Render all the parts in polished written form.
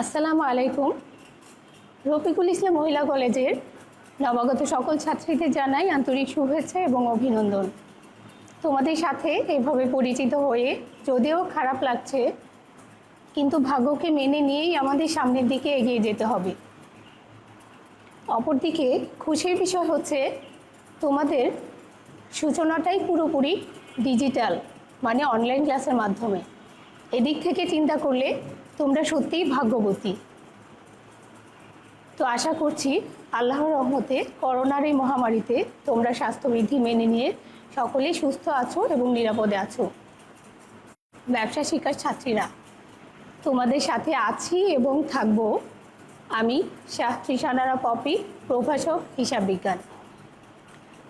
আসসালামু আলাইকুম। রফিকুল ইসলাম মহিলা কলেজের নবাগত সকল ছাত্রীদের জানাই আন্তরিক শুভেচ্ছা এবং অভিনন্দন। তোমাদের সাথে এভাবে পরিচিত হয়ে যদিও খারাপ লাগছে, কিন্তু ভাগ্যকে মেনে নিয়েই আমাদের সামনের দিকে এগিয়ে যেতে হবে। অপরদিকে খুশির বিষয় হচ্ছে তোমাদের সূচনাটাই পুরোপুরি ডিজিটাল, মানে অনলাইন ক্লাসের মাধ্যমে। এদিক থেকে চিন্তা করলে তোমরা সত্যিই ভাগ্যবতী। তো আশা করছি আল্লাহর রহমতে করোনার এই মহামারীতে তোমরা স্বাস্থ্যবিধি মেনে নিয়ে সকলেই সুস্থ আছো এবং নিরাপদে আছো। ব্যবসা শিক্ষার ছাত্রীরা, তোমাদের সাথে আছি এবং থাকবো আমি তৃষানারা পপি, প্রভাষক হিসাব বিজ্ঞান।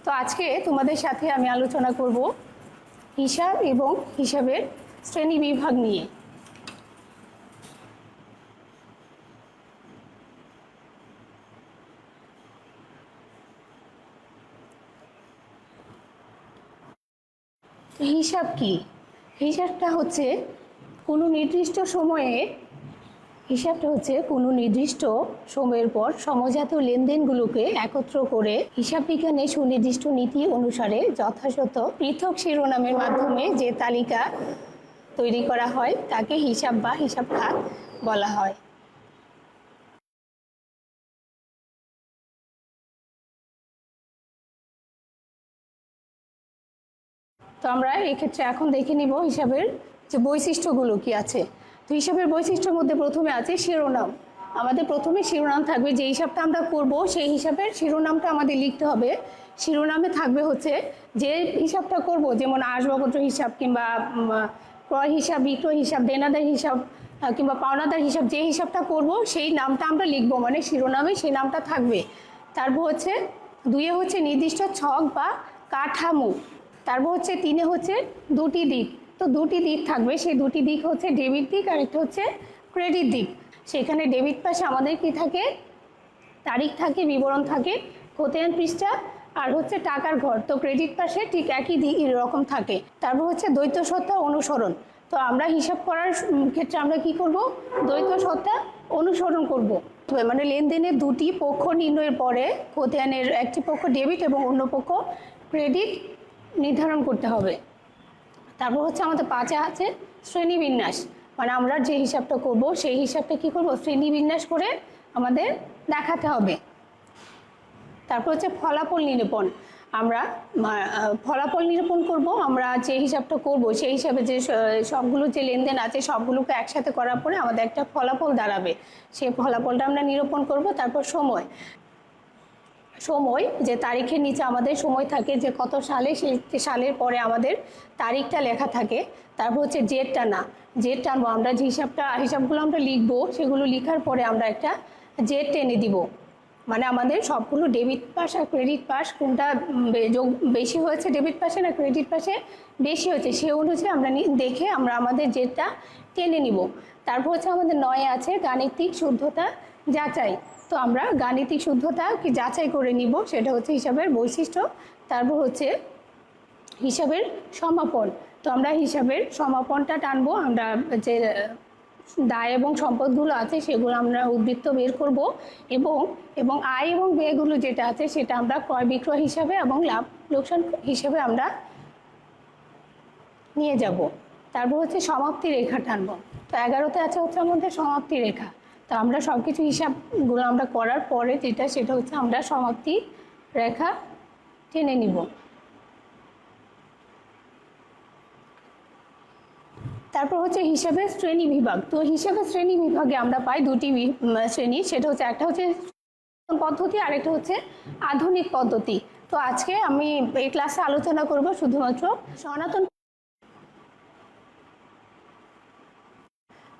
তো আজকে তোমাদের সাথে আমি আলোচনা করব হিসাব এবং হিসাবের শ্রেণী বিভাগ নিয়ে। হিসাব কি? হিসাবটা হচ্ছে কোনো নির্দিষ্ট সময়ের পর সমজাত লেনদেনগুলোকে একত্র করে হিসাব বিজ্ঞানের সুনির্দিষ্ট নীতি অনুসারে যথাযথ পৃথক শিরোনামের মাধ্যমে যে তালিকা তৈরি করা হয় তাকে হিসাব বা হিসাব খাত বলা হয়। তো আমরা এক্ষেত্রে এখন দেখে নিব হিসাবের যে বৈশিষ্ট্যগুলো কি আছে। তো হিসাবের বৈশিষ্ট্যের মধ্যে প্রথমে আছে শিরোনাম। আমাদের প্রথমে শিরোনাম থাকবে, যে হিসাবটা আমরা করব সেই হিসাবের শিরোনামটা আমাদের লিখতে হবে। শিরোনামে থাকবে হচ্ছে যে হিসাবটা করব, যেমন আসবাবপত্র হিসাব কিংবা ক্রয় হিসাব, বিক্রয় হিসাব, দেনাদার হিসাব কিংবা পাওনাদার হিসাব, যে হিসাবটা করব সেই নামটা আমরা লিখব, মানে শিরোনামে সেই নামটা থাকবে। তারপর হচ্ছে দুইয়ে হচ্ছে নির্দিষ্ট ছক বা কাঠামো। তারপর হচ্ছে তিনে হচ্ছে দুটি দিক। তো দুটি দিক থাকবে, সেই দুটি দিক হচ্ছে ডেবিট দিক আর একটা হচ্ছে ক্রেডিট দিক। সেখানে ডেবিট পাশে আমাদের কি থাকে, তারিখ থাকে, বিবরণ থাকে, খতিয়ান পৃষ্ঠা আর হচ্ছে টাকার ঘর। তো ক্রেডিট পাশে ঠিক একই দিক এরকম থাকে। তারপর হচ্ছে দ্বৈত সত্তা অনুসরণ। তো আমরা হিসাব করার ক্ষেত্রে আমরা কি করব, দ্বৈত সত্তা অনুসরণ করব। মানে লেনদেনের দুটি পক্ষ নির্ণয়ের পরে খতিয়ানের একটি পক্ষ ডেবিট এবং অন্য পক্ষ ক্রেডিট নির্ধারণ করতে হবে। তারপর হচ্ছে আমাদের পাঁচে আছে শ্রেণীবিন্যাস, মানে আমরা যে হিসাবটা করব সেই হিসাবটা কি করব, শ্রেণীবিন্যাস করে আমাদের দেখাতে হবে। তারপর হচ্ছে ফলাফল নিরূপণ। আমরা ফলাফল নিরূপণ করব। আমরা যে হিসাবটা করব সেই হিসাবে যে সবগুলো যে লেনদেন আছে সবগুলোকে একসাথে করার পরে আমাদের একটা ফলাফল দাঁড়াবে, সেই ফলাফলটা আমরা নিরূপণ করব। তারপর সময়, যে তারিখের নিচে আমাদের সময় থাকে, যে কত সালে, সেই সালের পরে আমাদের তারিখটা লেখা থাকে। তারপর হচ্ছে জেড টানবো। আমরা যে হিসাবগুলো আমরা লিখবো সেগুলো লিখার পরে আমরা একটা জেড টেনে দিব, মানে আমাদের সবগুলো ডেবিট পাস আর ক্রেডিট পাস কোনটা বেশি হয়েছে, ডেবিট পাশে না ক্রেডিট পাশে বেশি হয়েছে, সে অনুযায়ী আমরা দেখে আমরা আমাদের জেডটা টেনে নিব। তারপর হচ্ছে আমাদের 9 আছে গাণিতিক শুদ্ধতা যাচাই। তো আমরা গাণিতিক শুদ্ধতা কি যাচাই করে নিব, সেটা হচ্ছে হিসাবের বৈশিষ্ট্য। তারপর হচ্ছে হিসাবের সমাপন। তো আমরা হিসাবের সমাপনটা টানবো। আমরা যে দায় এবং সম্পদগুলো আছে সেগুলো আমরা উদ্বৃত্ত বের করব, এবং আয় এবং ব্যয়গুলো যেটা আছে সেটা আমরা ক্রয় বিক্রয় হিসাবে এবং লাভ লোকসান হিসাবে আমরা নিয়ে যাব। তারপর হচ্ছে সমাপ্তি রেখা টানব। তো 11তে আছে হচ্ছে আমাদের সমাপ্তি রেখা। তো আমরা সব কিছু হিসাবগুলো আমরা করার পরে সেটা হচ্ছে আমরা সমাপ্তি রেখা টেনে নিব। তারপর হচ্ছে হিসাবের শ্রেণী বিভাগ। তো হিসাবের শ্রেণী বিভাগে আমরা পাই দুটি শ্রেণী, সেটা হচ্ছে একটা হচ্ছে পদ্ধতি আর একটা হচ্ছে আধুনিক পদ্ধতি। তো আজকে আমি এই ক্লাসে আলোচনা করব শুধুমাত্র সনাতন।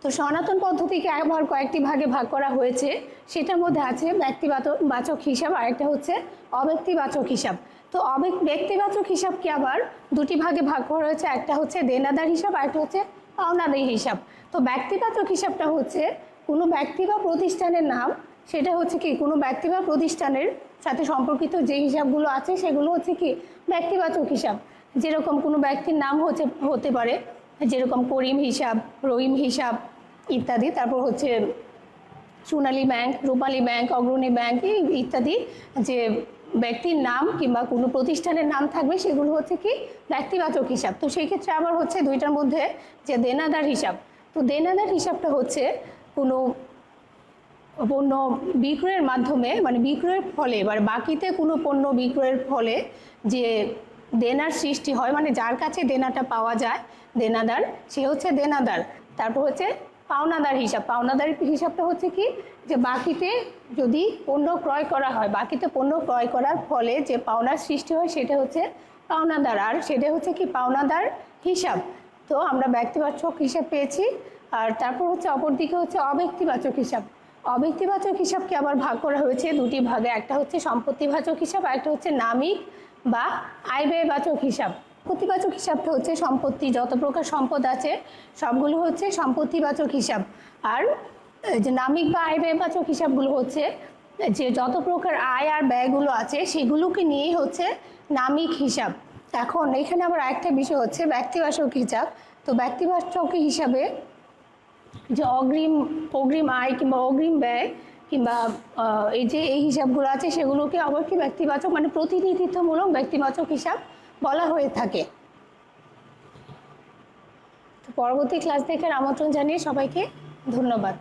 তো সনাতন পদ্ধতিকে আবার কয়েকটি ভাগে ভাগ করা হয়েছে। সেটার মধ্যে আছে ব্যক্তিবাচক হিসাব আর একটা হচ্ছে অব্যক্তিবাচক হিসাব। তো ব্যক্তিবাচক হিসাবকে আবার দুটি ভাগে ভাগ করা হয়েছে, একটা হচ্ছে দেনাদার হিসাব আর একটা হচ্ছে পাওনাদার হিসাব। তো ব্যক্তিবাচক হিসাবটা হচ্ছে কোনো ব্যক্তি বা প্রতিষ্ঠানের নাম, সেটা হচ্ছে কি কোনো ব্যক্তি বা প্রতিষ্ঠানের সাথে সম্পর্কিত যে হিসাবগুলো আছে সেগুলো হচ্ছে কি ব্যক্তিবাচক হিসাব। যেরকম কোনো ব্যক্তির নাম হতে পারে, যেরকম করিম হিসাব, রহিম হিসাব ইত্যাদি। তারপর হচ্ছে সোনালী ব্যাংক, রূপালী ব্যাংক, অগ্রণী ব্যাংক ইত্যাদি যে ব্যক্তির নাম কিংবা কোনো প্রতিষ্ঠানের নাম থাকবে সেগুলো হচ্ছে কি ব্যক্তিবাচক হিসাব। তো সেই ক্ষেত্রে আবার হচ্ছে দুইটার মধ্যে যে দেনাদার হিসাব, তো দেনাদার হিসাবটা হচ্ছে কোনো পণ্য বিক্রয়ের মাধ্যমে মানে বিক্রয়ের ফলে এবার বাকিতে কোনো পণ্য বিক্রয়ের ফলে যে দেনার সৃষ্টি হয়, মানে যার কাছে দেনাটা পাওয়া যায় দেনাদার, সে হচ্ছে দেনাদার। তারপর হচ্ছে পাওনাদার হিসাব। পাওনাদার হিসাবটা হচ্ছে কি যে বাকিতে যদি পণ্য ক্রয় করা হয়, বাকিতে পণ্য ক্রয় করার ফলে যে পাওনার সৃষ্টি হয় সেটা হচ্ছে পাওনাদার, আর সেটা হচ্ছে কি পাওনাদার হিসাব। তো আমরা ব্যক্তিবাচক হিসাব পেয়েছি। আর তারপর হচ্ছে অপরদিকে হচ্ছে অব্যক্তিবাচক হিসাব। অব্যক্তিবাচক হিসাবকে আবার ভাগ করা হয়েছে দুটি ভাগে, একটা হচ্ছে সম্পত্তিবাচক হিসাব আর একটা হচ্ছে নামিক বা আয় ব্যয়বাচক হিসাব। সম্পত্তিবাচক হিসাবটা হচ্ছে সম্পত্তি, যত প্রকার সম্পদ আছে সবগুলো হচ্ছে সম্পত্তিবাচক হিসাব। আর যে নামিক বা আয় ব্যয়বাচক হিসাবগুলো হচ্ছে যে যত প্রকার আয় আর ব্যয়গুলো আছে সেগুলোকে নিয়েই হচ্ছে নামিক হিসাব। এখন এখানে আবার একটা বিষয় হচ্ছে ব্যক্তিবাচক হিসাব। তো ব্যক্তিবাচক হিসাবে যে অগ্রিম আয় কিংবা অগ্রিম ব্যয় কিংবা এই যে এই হিসাবগুলো আছে সেগুলোকে আবার কি ব্যক্তিবাচক মানে প্রতিনিধিত্বমূলক ব্যক্তিবাচক হিসাব বলা হয়ে থাকে। তো পরবর্তী ক্লাস দেখার আমন্ত্রণ জানিয়ে সবাইকে ধন্যবাদ।